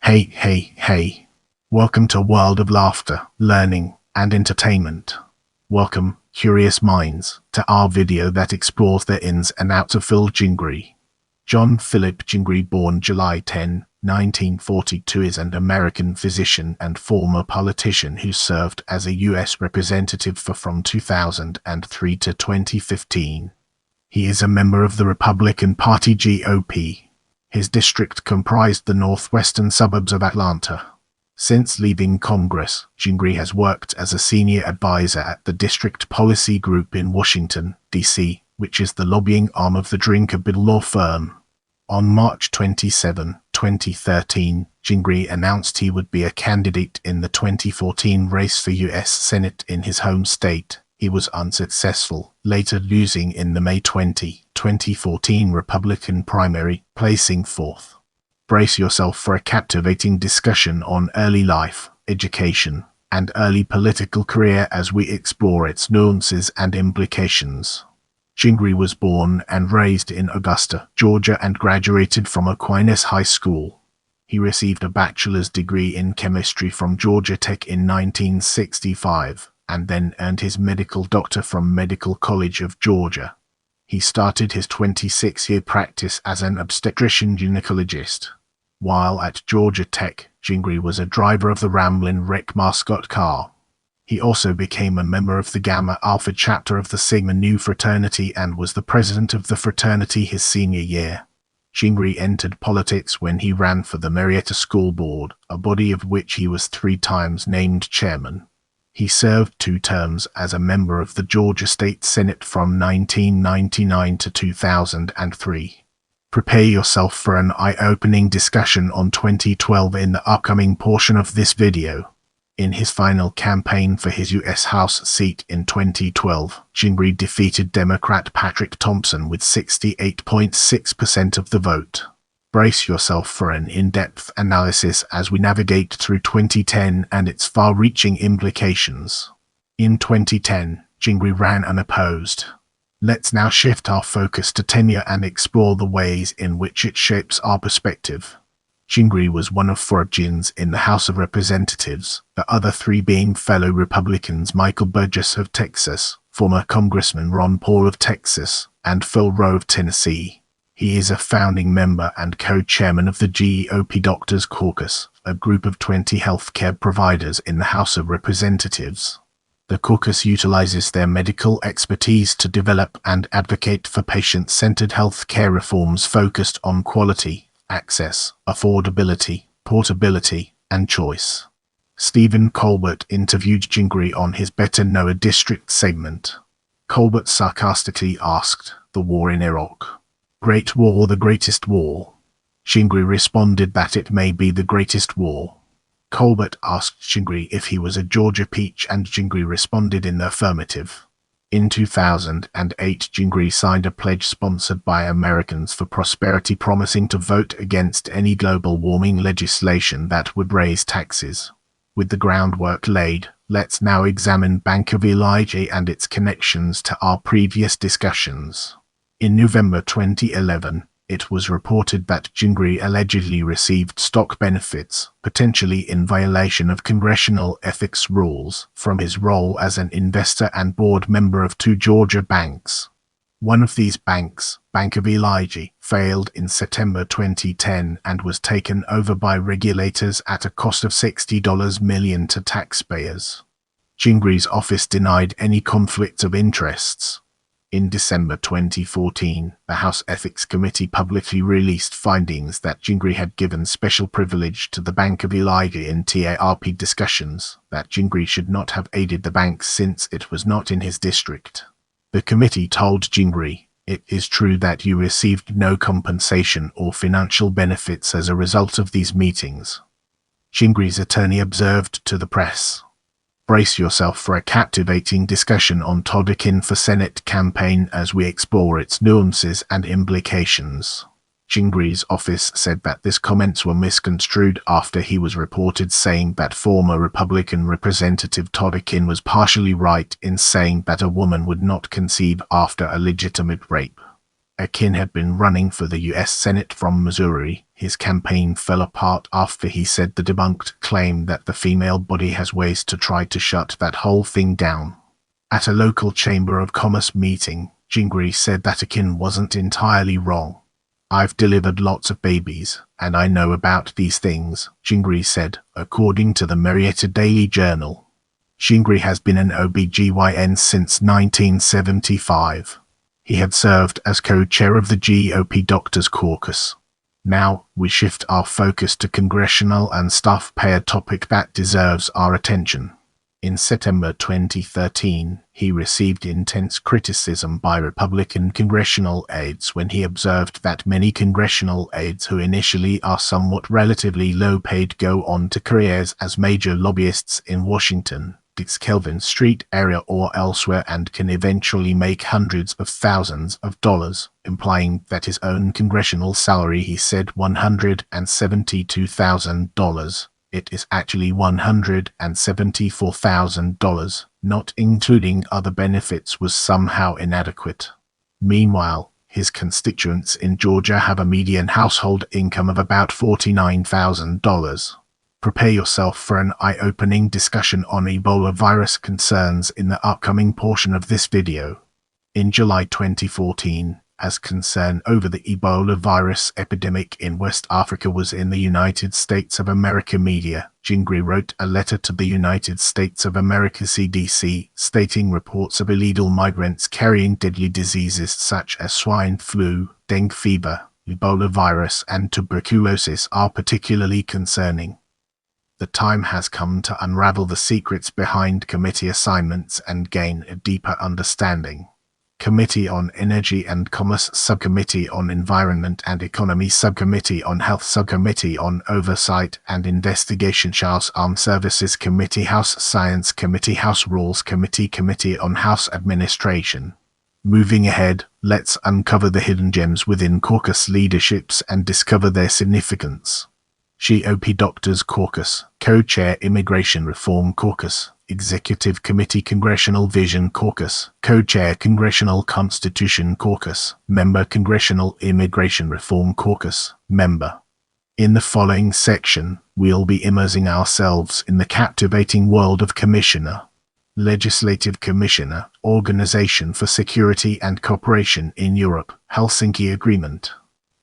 Hey. Welcome to a world of laughter, learning, and entertainment. Welcome, curious minds, to our video that explores the ins and outs of Phil Gingrey. John Phillip Gingrey, born July 10, 1942, is an American physician and former politician who served as a U.S. representative from 2003 to 2015. He is a member of the Republican Party GOP. His district comprised the northwestern suburbs of Atlanta. Since leaving Congress, Gingrey has worked as a senior advisor at the District Policy Group in Washington, D.C., which is the lobbying arm of the Drinker Biddle law firm. On March 27, 2013, Gingrey announced he would be a candidate in the 2014 race for U.S. Senate in his home state. He was unsuccessful, later losing in the May 2014 Republican primary, placing fourth. Brace yourself for a captivating discussion on early life, education, and early political career as we explore its nuances and implications. Gingrey was born and raised in Augusta, Georgia, and graduated from Aquinas High School. He received a bachelor's degree in chemistry from Georgia Tech in 1965, and then earned his medical doctor from Medical College of Georgia. He started his 26-year practice as an obstetrician-gynecologist. While at Georgia Tech, Gingrey was a driver of the Ramblin' Wreck mascot car. He also became a member of the Gamma Alpha chapter of the Sigma Nu fraternity and was the president of the fraternity his senior year. Gingrey entered politics when he ran for the Marietta School Board, a body of which he was 3 times named chairman. He served 2 terms as a member of the Georgia State Senate from 1999 to 2003. Prepare yourself for an eye-opening discussion on 2012 in the upcoming portion of this video. In his final campaign for his U.S. House seat in 2012, Gingrey defeated Democrat Patrick Thompson with 68.6% of the vote. Brace yourself for an in-depth analysis as we navigate through 2010 and its far-reaching implications. In 2010, Gingrey ran unopposed. Let's now shift our focus to tenure and explore the ways in which it shapes our perspective. Gingrey was one of 4 Gins in the House of Representatives, the other 3 being fellow Republicans Michael Burgess of Texas, former Congressman Ron Paul of Texas, and Phil Rowe of Tennessee. He is a founding member and co-chairman of the GOP Doctors Caucus, a group of 20 healthcare providers in the House of Representatives. The caucus utilizes their medical expertise to develop and advocate for patient-centered healthcare reforms focused on quality, access, affordability, portability, and choice. Stephen Colbert interviewed Gingrey on his Better Know a District segment. Colbert sarcastically asked, "The war in Iraq? Great War or the greatest war?" Gingrey responded that it may be the greatest war. Colbert asked Gingrey if he was a Georgia peach and Gingrey responded in the affirmative. In 2008, Gingrey signed a pledge sponsored by Americans for Prosperity promising to vote against any global warming legislation that would raise taxes. With the groundwork laid, let's now examine Bank of Elijah and its connections to our previous discussions. In November 2011, it was reported that Gingrey allegedly received stock benefits, potentially in violation of congressional ethics rules, from his role as an investor and board member of 2 Georgia banks. One of these banks, Bank of Elijah, failed in September 2010 and was taken over by regulators at a cost of $60 million to taxpayers. Gingrey's office denied any conflicts of interests. In December 2014, the House Ethics Committee publicly released findings that Gingrey had given special privilege to the Bank of Elijah in TARP discussions, that Gingrey should not have aided the bank since it was not in his district. The committee told Gingrey, "It is true that you received no compensation or financial benefits as a result of these meetings." Gingrey's attorney observed to the press, "Brace yourself for a captivating discussion on Todrick's for Senate campaign as we explore its nuances and implications." Gingrey's office said that these comments were misconstrued after he was reported saying that former Republican Representative Todrick was partially right in saying that a woman would not conceive after a legitimate rape. Akin had been running for the U.S. Senate from Missouri. His campaign fell apart after he said the debunked claim that the female body has ways to try to shut that whole thing down. At a local Chamber of Commerce meeting, Gingrey said that Akin wasn't entirely wrong. "I've delivered lots of babies, and I know about these things," Gingrey said, according to the Marietta Daily Journal. Gingrey has been an OBGYN since 1975. He had served as co-chair of the GOP Doctors Caucus. Now, we shift our focus to congressional and staff pay, a topic that deserves our attention. In September 2013, he received intense criticism by Republican congressional aides when he observed that many congressional aides who initially are somewhat relatively low-paid go on to careers as major lobbyists in Washington, Kelvin Street area or elsewhere, and can eventually make hundreds of thousands of dollars, implying that his own congressional salary, he said, $172,000. It is actually $174,000, not including other benefits, was somehow inadequate. Meanwhile, his constituents in Georgia have a median household income of about $49,000. Prepare yourself for an eye-opening discussion on Ebola virus concerns in the upcoming portion of this video. In July 2014, as concern over the Ebola virus epidemic in West Africa was in the United States of America media, Gingrey wrote a letter to the United States of America CDC, stating reports of illegal migrants carrying deadly diseases such as swine flu, dengue fever, Ebola virus, and tuberculosis are particularly concerning. The time has come to unravel the secrets behind committee assignments and gain a deeper understanding. Committee on Energy and Commerce, Subcommittee on Environment and Economy, Subcommittee on Health, Subcommittee on Oversight and Investigation, House Armed Services Committee, House Science Committee, House Rules Committee, Committee on House Administration. Moving ahead, let's uncover the hidden gems within caucus leaderships and discover their significance. GOP Doctors Caucus, Co-Chair Immigration Reform Caucus, Executive Committee Congressional Vision Caucus, Co-Chair Congressional Constitution Caucus, Member Congressional Immigration Reform Caucus, Member. In the following section, we'll be immersing ourselves in the captivating world of Commissioner. Legislative Commissioner, Organization for Security and Cooperation in Europe, Helsinki Agreement.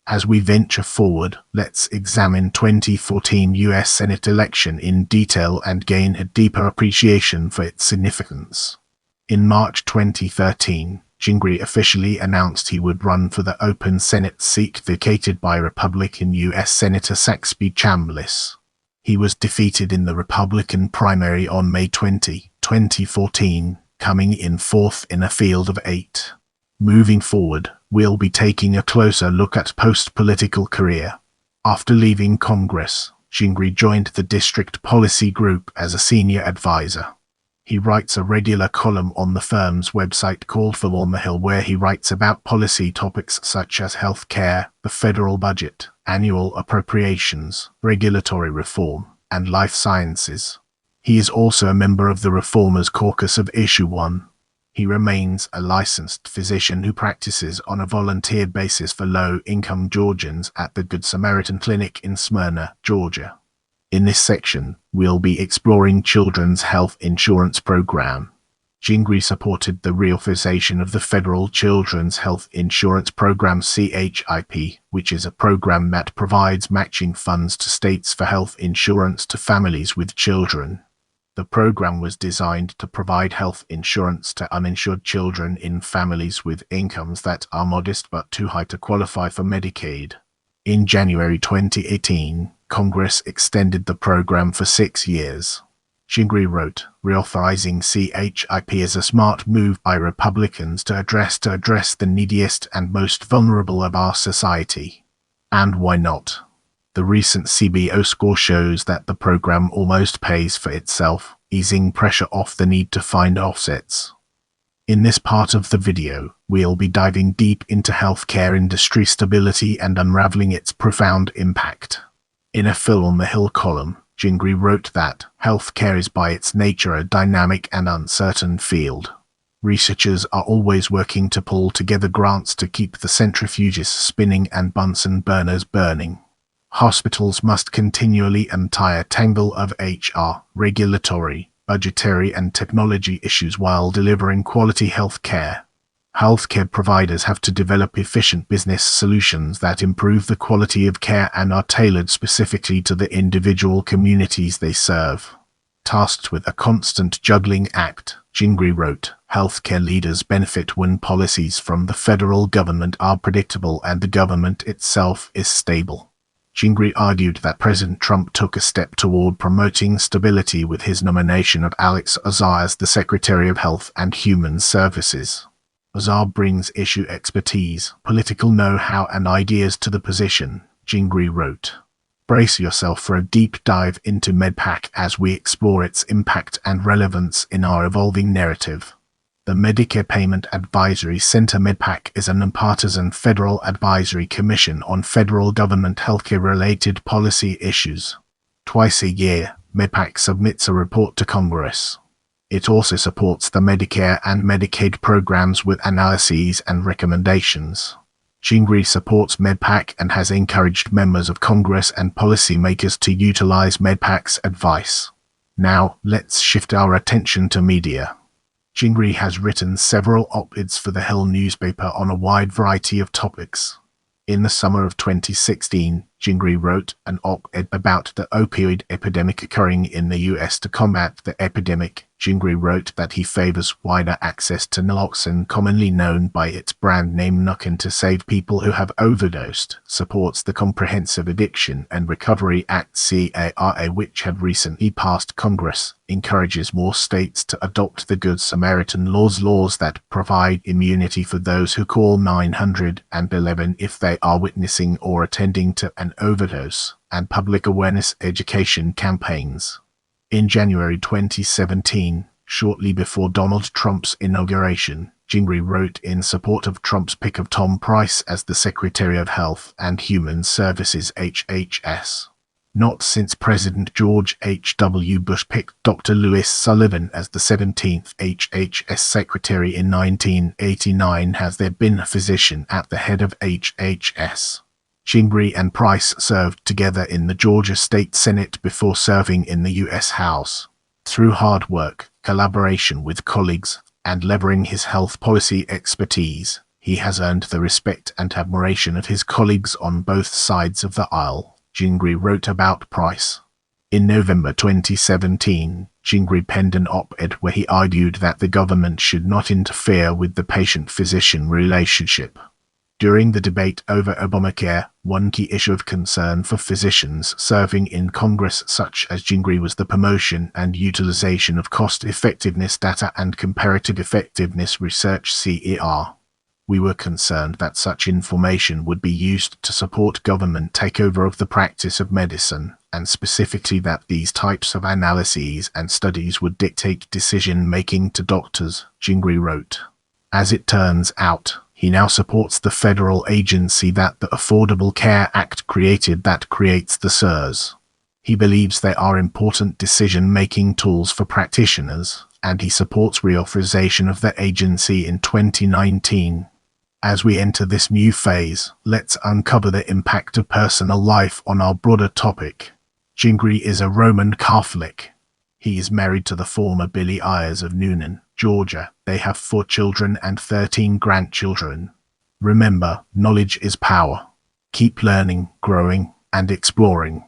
As we venture forward, let's examine 2014 U.S. Senate election in detail and gain a deeper appreciation for its significance. In March 2013, Gingrey officially announced he would run for the open Senate seat vacated by Republican U.S. Senator Saxby Chambliss. He was defeated in the Republican primary on May 20, 2014, coming in fourth in a field of 8. Moving forward, we'll be taking a closer look at post-political career. After leaving Congress, Gingrey joined the District Policy Group as a senior advisor. He writes a regular column on the firm's website called Phil on the Hill, where he writes about policy topics such as health care, the federal budget, annual appropriations, regulatory reform, and life sciences. He is also a member of the Reformers Caucus of Issue 1. He remains a licensed physician who practices on a volunteer basis for low-income Georgians at the Good Samaritan Clinic in Smyrna, Georgia. In this section, we'll be exploring Children's Health Insurance Program. Gingrey supported the reauthorization of the Federal Children's Health Insurance Program (CHIP), which is a program that provides matching funds to states for health insurance to families with children. The program was designed to provide health insurance to uninsured children in families with incomes that are modest but too high to qualify for Medicaid. In January 2018, Congress extended the program for 6 years. Gingrey wrote, "Reauthorizing CHIP is a smart move by Republicans to address the neediest and most vulnerable of our society. And why not? The recent CBO score shows that the program almost pays for itself, easing pressure off the need to find offsets." In this part of the video, we'll be diving deep into healthcare industry stability and unraveling its profound impact. In a Phil on the Hill column, Gingrey wrote that healthcare is by its nature a dynamic and uncertain field. Researchers are always working to pull together grants to keep the centrifuges spinning and Bunsen burners burning. Hospitals must continually untie a tangle of HR, regulatory, budgetary and technology issues while delivering quality health care. Healthcare providers have to develop efficient business solutions that improve the quality of care and are tailored specifically to the individual communities they serve. Tasked with a constant juggling act, Gingrey wrote, healthcare leaders benefit when policies from the federal government are predictable and the government itself is stable. Gingrey argued that President Trump took a step toward promoting stability with his nomination of Alex Azar as the Secretary of Health and Human Services. Azar brings issue expertise, political know-how and ideas to the position, Gingrey wrote. Brace yourself for a deep dive into MedPAC as we explore its impact and relevance in our evolving narrative. The Medicare Payment Advisory Center MedPAC is a nonpartisan federal advisory commission on federal government healthcare-related policy issues. Twice a year, MedPAC submits a report to Congress. It also supports the Medicare and Medicaid programs with analyses and recommendations. Gingrey supports MedPAC and has encouraged members of Congress and policymakers to utilize MedPAC's advice. Now, let's shift our attention to media. Gingrey has written several op-eds for the Hill newspaper on a wide variety of topics. In the summer of 2016, Gingrey wrote an op-ed about the opioid epidemic occurring in the U.S. To combat the epidemic, Gingrey wrote that he favors wider access to naloxone, commonly known by its brand name Nukin, to save people who have overdosed, supports the Comprehensive Addiction and Recovery Act (CARA), which had recently passed Congress, encourages more states to adopt the Good Samaritan laws that provide immunity for those who call 911 if they are witnessing or attending to an overdose, and public awareness education campaigns. In January 2017, shortly before Donald Trump's inauguration, Gingrey wrote in support of Trump's pick of Tom Price as the Secretary of Health and Human Services (HHS). Not since President George H.W. Bush picked Dr. Louis Sullivan as the 17th HHS Secretary in 1989 has there been a physician at the head of HHS. Gingrey and Price served together in the Georgia State Senate before serving in the U.S. House. Through hard work, collaboration with colleagues, and leveraging his health policy expertise, he has earned the respect and admiration of his colleagues on both sides of the aisle, Gingrey wrote about Price. In November 2017, Gingrey penned an op-ed where he argued that the government should not interfere with the patient-physician relationship. During the debate over Obamacare, one key issue of concern for physicians serving in Congress such as Gingrey was the promotion and utilization of cost-effectiveness data and comparative effectiveness research (CER). We were concerned that such information would be used to support government takeover of the practice of medicine, and specifically that these types of analyses and studies would dictate decision-making to doctors, Gingrey wrote. As it turns out, he now supports the federal agency that the Affordable Care Act created that creates the CERS. He believes they are important decision-making tools for practitioners, and he supports reauthorization of the agency in 2019. As we enter this new phase, let's uncover the impact of personal life on our broader topic. Gingrey is a Roman Catholic. He is married to the former Billie Ayers of Noonan, Georgia. They have 4 children and 13 grandchildren. Remember, knowledge is power. Keep learning, growing, and exploring.